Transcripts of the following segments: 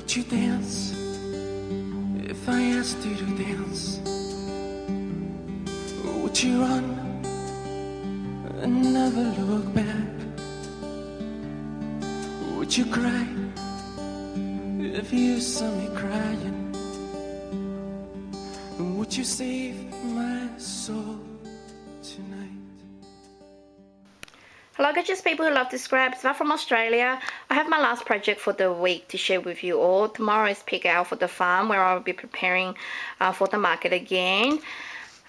Would you dance if I asked you to dance? Would you run and never look back? Would you cry if you saw me crying? And would you save my soul tonight? Hello gorgeous people who love to scrap. It's from Australia. I have my last project for the week to share with you all. Tomorrow is pick out for the farm where I'll be preparing for the market again.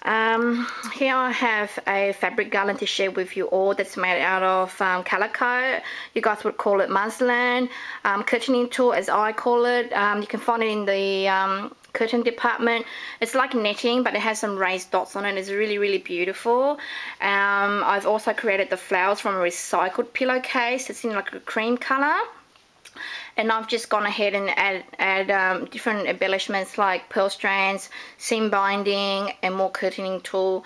Here I have a fabric garland to share with you all that's made out of calico. You guys would call it muslin. Curtaining tool as I call it. You can find it in the curtain department. It's like netting, but it has some raised dots on it. It's really beautiful. I've also created the flowers from a recycled pillowcase. It's in like a cream color. And I've just gone ahead and add different embellishments like pearl strands, seam binding, and more curtaining tool,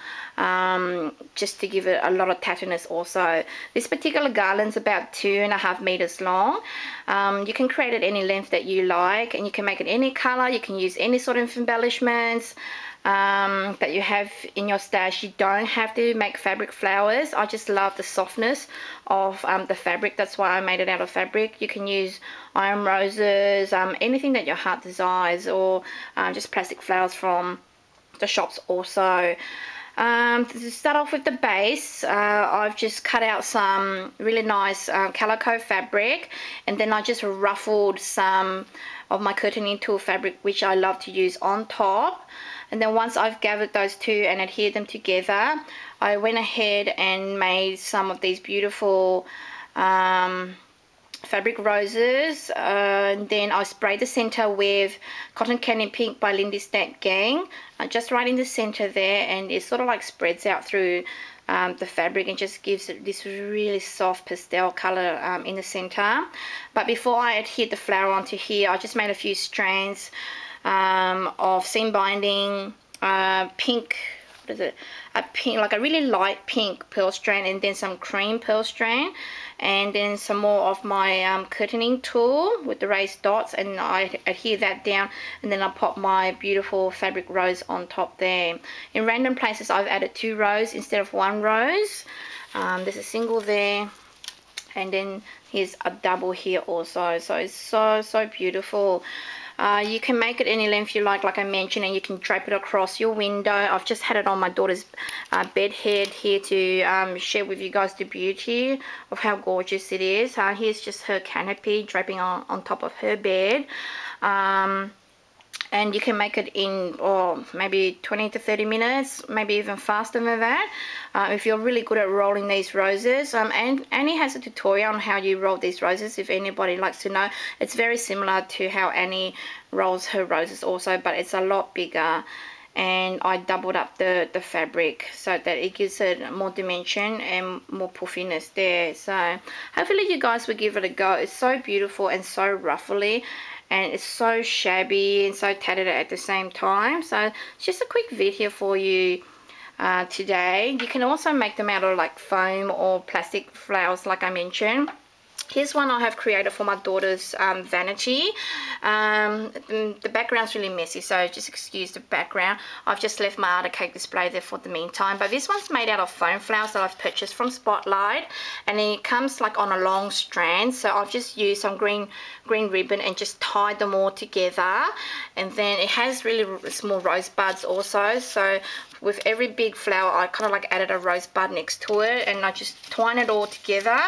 just to give it a lot of tattiness also. This particular garland's about 2.5 meters long. You can create it any length that you like, and you can make it any color. You can use any sort of embellishments that you have in your stash. You don't have to make fabric flowers. I just love the softness of the fabric. That's why I made it out of fabric. You can use iron roses, anything that your heart desires, or just plastic flowers from the shops also. To start off with the base, I've just cut out some really nice calico fabric, and then I just ruffled some of my curtaining tool fabric, which I love to use, on top. And then once I've gathered those two and adhered them together, I went ahead and made some of these beautiful fabric roses, and then I sprayed the center with Cotton Candy Pink by Lindy Stack Gang, just right in the center there, and it sort of like spreads out through the fabric and just gives it this really soft pastel color in the center. But before I adhered the flower onto here, I just made a few strands of seam binding, pink, what is it, a pink, like a really light pink pearl strand, and then some cream pearl strand, and then some more of my curtaining tool with the raised dots, and I adhere that down, and then I pop my beautiful fabric rose on top there. In random places I've added 2 rows instead of 1 rose. There's a single there, and then here's a double here also. So it's so beautiful. You can make it any length you like I mentioned, and you can drape it across your window. I've just had it on my daughter's bed head here to share with you guys the beauty of how gorgeous it is. Here's just her canopy draping on top of her bed. And you can make it in maybe 20 to 30 minutes, maybe even faster than that, if you're really good at rolling these roses. And Annie has a tutorial on how you roll these roses, if anybody likes to know. It's very similar to how Annie rolls her roses also, but it's a lot bigger. And I doubled up the fabric so that it gives it more dimension and more puffiness there. So hopefully you guys will give it a go. It's so beautiful and so ruffly, and it's so shabby and so tattered at the same time. So it's just a quick video for you today. You can also make them out of like foam or plastic flowers like I mentioned. Here's one I have created for my daughter's vanity. The background's really messy, so just excuse the background. I've just left my art cake display there for the meantime. But this one's made out of foam flowers that I've purchased from Spotlight, and it comes like on a long strand. So I've just used some green ribbon and just tied them all together. And then it has really small rose buds also. So with every big flower, I kind of like added a rose bud next to it, and I just twine it all together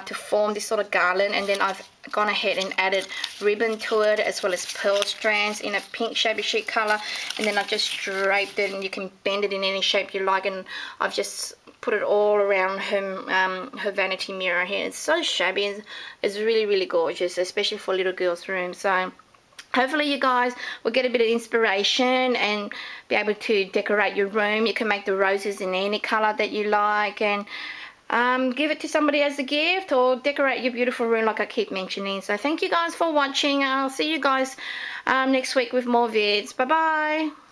to form this sort of garland. And then I've gone ahead and added ribbon to it, as well as pearl strands in a pink Shabby Chic color, and then I've just draped it, and you can bend it in any shape you like, and I've just put it all around her vanity mirror here. It's so shabby. It's really gorgeous, especially for little girls' room. So hopefully you guys will get a bit of inspiration and be able to decorate your room. You can make the roses in any color that you like, and give it to somebody as a gift, or decorate your beautiful room like I keep mentioning. So thank you guys for watching. I'll see you guys next week with more vids. Bye bye.